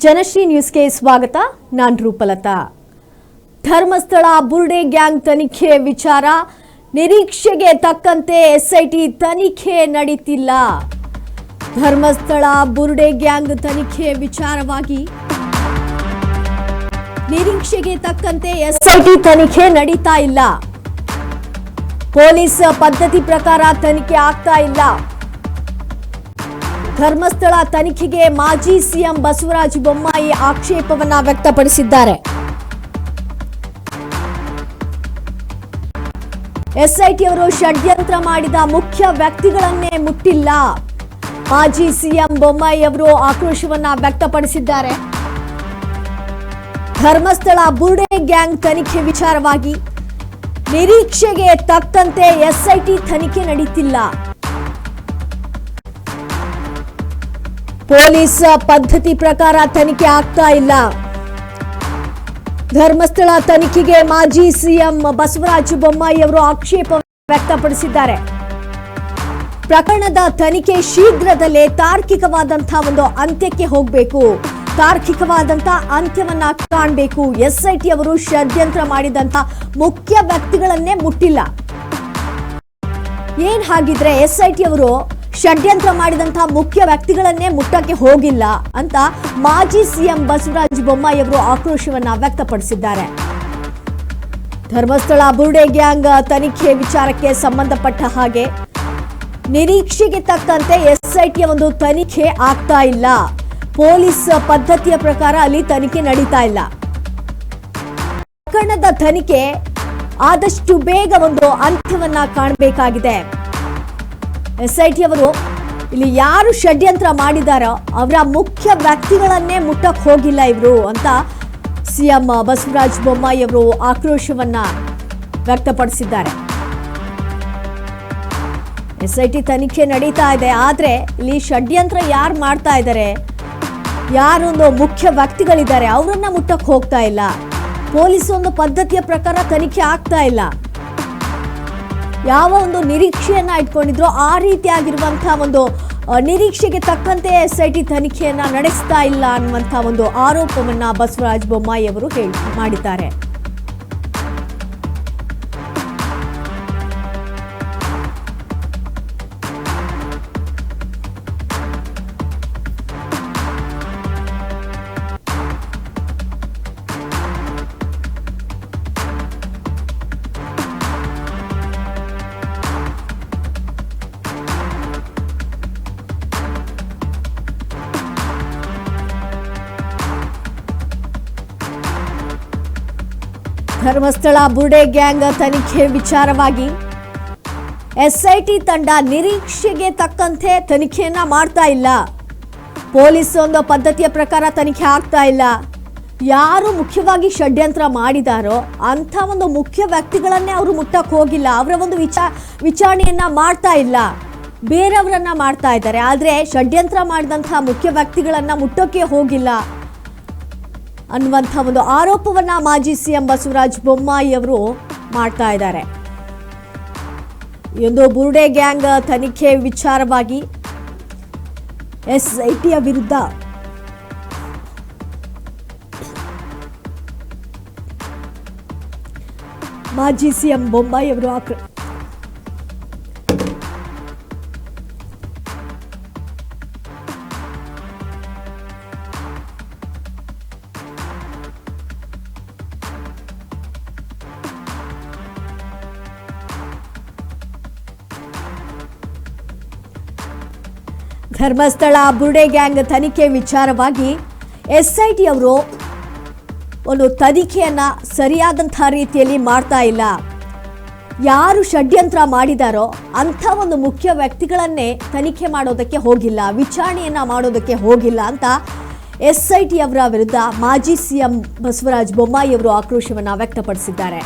ಜನಶ್ರೀ ನ್ಯೂಸ್ಗೆ ಸ್ವಾಗತ. ನಾನು ರೂಪಲತಾ. ಧರ್ಮಸ್ಥಳ ಬುರ್ಡೆ ಗ್ಯಾಂಗ್ ತನಿಖೆ ವಿಚಾರ ನಿರೀಕ್ಷೆಗೆ ತಕ್ಕಂತೆ ಎಸ್ಐಟಿ ತನಿಖೆ ನಡೀತಿಲ್ಲ. ಧರ್ಮಸ್ಥಳ ಬುರ್ಡೆ ಗ್ಯಾಂಗ್ ತನಿಖೆ ವಿಚಾರವಾಗಿ ನಿರೀಕ್ಷೆಗೆ ತಕ್ಕಂತೆ ಎಸ್ಐಟಿ ತನಿಖೆ ನಡೀತಾ ಇಲ್ಲ. ಪೊಲೀಸ್ ಪದ್ಧತಿ ಪ್ರಕಾರ ತನಿಖೆ ಆಗ್ತಾ ಇಲ್ಲ. ಧರ್ಮಸ್ಥಳ ತನಿಖೆಗೆ ಮಾಜಿ ಸಿಎಂ ಬಸವರಾಜ ಬೊಮ್ಮಾಯಿ ಆಕ್ಷೇಪವನ್ನ ವ್ಯಕ್ತಪಡಿಸಿದ್ದಾರೆ. ಎಸ್ಐಟಿ ಅವರು ಷಡ್ಯಂತ್ರ ಮಾಡಿದ ಮುಖ್ಯ ವ್ಯಕ್ತಿಗಳನ್ನೇ ಮುಟ್ಟಿಲ್ಲ. ಮಾಜಿ ಸಿಎಂ ಬೊಮ್ಮಾಯಿ ಅವರು ಆಕ್ರೋಶವನ್ನ ವ್ಯಕ್ತಪಡಿಸಿದ್ದಾರೆ. ಧರ್ಮಸ್ಥಳ ಬುರ್ಡೆ ಗ್ಯಾಂಗ್ ತನಿಖೆ ವಿಚಾರವಾಗಿ ನಿರೀಕ್ಷೆಗೆ ತಕ್ಕಂತೆ ಎಸ್ಐಟಿ ತನಿಖೆ ನಡೀತಿಲ್ಲ. ಪೊಲೀಸ್ ಪದ್ಧತಿ ಪ್ರಕಾರ ತನಿಖೆ ಆಗ್ತಾ ಇಲ್ಲ. ಧರ್ಮಸ್ಥಳ ತನಿಖೆಗೆ ಮಾಜಿ ಸಿಎಂ ಬಸವರಾಜ ಬೊಮ್ಮಾಯಿ ಅವರು ಆಕ್ಷೇಪ ವ್ಯಕ್ತಪಡಿಸಿದ್ದಾರೆ. ಪ್ರಕರಣದ ತನಿಖೆ ಶೀಘ್ರದಲ್ಲೇ ತಾರ್ಕಿಕವಾದಂತಹ ಒಂದು ಅಂತ್ಯಕ್ಕೆ ಹೋಗಬೇಕು, ತಾರ್ಕಿಕವಾದಂತಹ ಅಂತ್ಯವನ್ನ ಕಾಣಬೇಕು. ಎಸ್ಐಟಿ ಅವರು ಷಡ್ಯಂತ್ರ ಮಾಡಿದಂತಹ ಮುಖ್ಯ ವ್ಯಕ್ತಿಗಳನ್ನೇ ಮುಟ್ಟಿಲ್ಲ. ಏನ್ ಹಾಗಿದ್ರೆ ಎಸ್ಐಟಿ ಅವರು ಷಡ್ಯಂತ್ರ ಮಾಡಿದಂತಹ ಮುಖ್ಯ ವ್ಯಕ್ತಿಗಳನ್ನೇ ಮುಟ್ಟಕ್ಕೆ ಹೋಗಿಲ್ಲ ಅಂತ ಮಾಜಿ ಸಿಎಂ ಬಸವರಾಜ ಬೊಮ್ಮಾಯಿ ಅವರು ಆಕ್ರೋಶವನ್ನ ವ್ಯಕ್ತಪಡಿಸಿದ್ದಾರೆ. ಧರ್ಮಸ್ಥಳ ಬುರ್ಡೆ ಗ್ಯಾಂಗ್ ತನಿಖೆ ವಿಚಾರಕ್ಕೆ ಸಂಬಂಧಪಟ್ಟ ಹಾಗೆ ನಿರೀಕ್ಷೆಗೆ ತಕ್ಕಂತೆ ಎಸ್ಐಟಿಯ ಒಂದು ತನಿಖೆ ಆಗ್ತಾ ಇಲ್ಲ. ಪೊಲೀಸ್ ಪದ್ಧತಿಯ ಪ್ರಕಾರ ಅಲ್ಲಿ ತನಿಖೆ ನಡೀತಾ ಇಲ್ಲ. ಪ್ರಕರಣದ ತನಿಖೆ ಆದಷ್ಟು ಬೇಗ ಒಂದು ಅಂತ್ಯವನ್ನ ಕಾಣಬೇಕಾಗಿದೆ. ಎಸ್ಐಟಿ ಅವರು ಇಲ್ಲಿ ಯಾರು ಷಡ್ಯಂತ್ರ ಮಾಡಿದಾರೋ ಅವರ ಮುಖ್ಯ ವ್ಯಕ್ತಿಗಳನ್ನೇ ಮುಟ್ಟಕ್ಕೆ ಹೋಗಿಲ್ಲ ಇವರು ಅಂತ ಸಿಎಂ ಬಸವರಾಜ ಬೊಮ್ಮಾಯಿ ಅವರು ಆಕ್ರೋಶವನ್ನ ವ್ಯಕ್ತಪಡಿಸಿದ್ದಾರೆ. ಎಸ್ಐಟಿ ತನಿಖೆ ನಡೀತಾ ಇದೆ, ಆದ್ರೆ ಇಲ್ಲಿ ಷಡ್ಯಂತ್ರ ಯಾರು ಮಾಡ್ತಾ ಇದ್ದಾರೆ, ಯಾರೊಂದು ಮುಖ್ಯ ವ್ಯಕ್ತಿಗಳಿದ್ದಾರೆ ಅವರನ್ನ ಮುಟ್ಟಕ್ಕೆ ಹೋಗ್ತಾ ಇಲ್ಲ. ಪೊಲೀಸ್ ಒಂದು ಪದ್ಧತಿಯ ಪ್ರಕಾರ ತನಿಖೆ ಆಗ್ತಾ ಇಲ್ಲ. ಯಾವ ಒಂದು ನಿರೀಕ್ಷೆಯನ್ನ ಇಟ್ಕೊಂಡಿದ್ರು ಆ ರೀತಿಯಾಗಿರುವಂತಹ ಒಂದು ನಿರೀಕ್ಷೆಗೆ ತಕ್ಕಂತೆ ಎಸ್ಐಟಿ ತನಿಖೆಯನ್ನ ನಡೆಸ್ತಾ ಇಲ್ಲ ಅನ್ನುವಂತಹ ಒಂದು ಆರೋಪವನ್ನ ಬಸವರಾಜ ಬೊಮ್ಮಾಯಿ ಅವರು ಮಾಡಿದ್ದಾರೆ. ಧರ್ಮಸ್ಥಳ ಬುರ್ಡೆ ಗ್ಯಾಂಗ್ ತನಿಖೆ ವಿಚಾರವಾಗಿ ಎಸ್ಐಟಿ ತಂಡ ನಿರೀಕ್ಷೆಗೆ ತಕ್ಕಂತೆ ತನಿಖೆಯನ್ನ ಮಾಡ್ತಾ ಇಲ್ಲ. ಪೊಲೀಸ್ ಒಂದು ಪದ್ಧತಿಯ ಪ್ರಕಾರ ತನಿಖೆ ಆಗ್ತಾ ಇಲ್ಲ. ಯಾರು ಮುಖ್ಯವಾಗಿ ಷಡ್ಯಂತ್ರ ಮಾಡಿದಾರೋ ಅಂತ ಒಂದು ಮುಖ್ಯ ವ್ಯಕ್ತಿಗಳನ್ನೇ ಅವರು ಮುಟ್ಟಕ್ಕೆ ಹೋಗಿಲ್ಲ. ಅವರ ಒಂದು ವಿಚಾರಣೆಯನ್ನ ಮಾಡ್ತಾ ಇಲ್ಲ, ಬೇರೆಯವರನ್ನ ಮಾಡ್ತಾ ಇದ್ದಾರೆ. ಆದ್ರೆ ಷಡ್ಯಂತ್ರ ಮಾಡಿದಂತಹ ಮುಖ್ಯ ವ್ಯಕ್ತಿಗಳನ್ನ ಮುಟ್ಟಕ್ಕೆ ಹೋಗಿಲ್ಲ ಅನ್ನುವಂಥ ಒಂದು ಆರೋಪವನ್ನ ಮಾಜಿ ಸಿಎಂ ಬಸವರಾಜ ಬೊಮ್ಮಾಯಿ ಅವರು ಮಾಡ್ತಾ ಇದ್ದಾರೆ. ಈ ಒಂದು ಬುರ್ಡೆ ಗ್ಯಾಂಗ್ ತನಿಖೆ ವಿಚಾರವಾಗಿ ಎಸ್ಐಟಿಯ ವಿರುದ್ಧ ಮಾಜಿ ಸಿಎಂ ಬೊಮ್ಮಾಯಿ ಅವರು ಧರ್ಮಸ್ಥಳ ಬುರ್ಡೆ ಗ್ಯಾಂಗ್ ತನಿಖೆ ವಿಚಾರವಾಗಿ ಎಸ್ಐಟಿ ಅವರು ಒಂದು ತನಿಖೆಯನ್ನ ಸರಿಯಾದಂತಹ ರೀತಿಯಲ್ಲಿ ಮಾಡ್ತಾ ಇಲ್ಲ. ಯಾರು ಷಡ್ಯಂತ್ರ ಮಾಡಿದಾರೋ ಅಂಥ ಒಂದು ಮುಖ್ಯ ವ್ಯಕ್ತಿಗಳನ್ನೇ ತನಿಖೆ ಮಾಡೋದಕ್ಕೆ ಹೋಗಿಲ್ಲ, ವಿಚಾರಣೆಯನ್ನ ಮಾಡೋದಕ್ಕೆ ಹೋಗಿಲ್ಲ ಅಂತ ಎಸ್ಐಟಿ ಅವರ ವಿರುದ್ಧ ಮಾಜಿ ಸಿಎಂ ಬಸವರಾಜ ಬೊಮ್ಮಾಯಿ ಅವರು ಆಕ್ರೋಶವನ್ನ ವ್ಯಕ್ತಪಡಿಸಿದ್ದಾರೆ.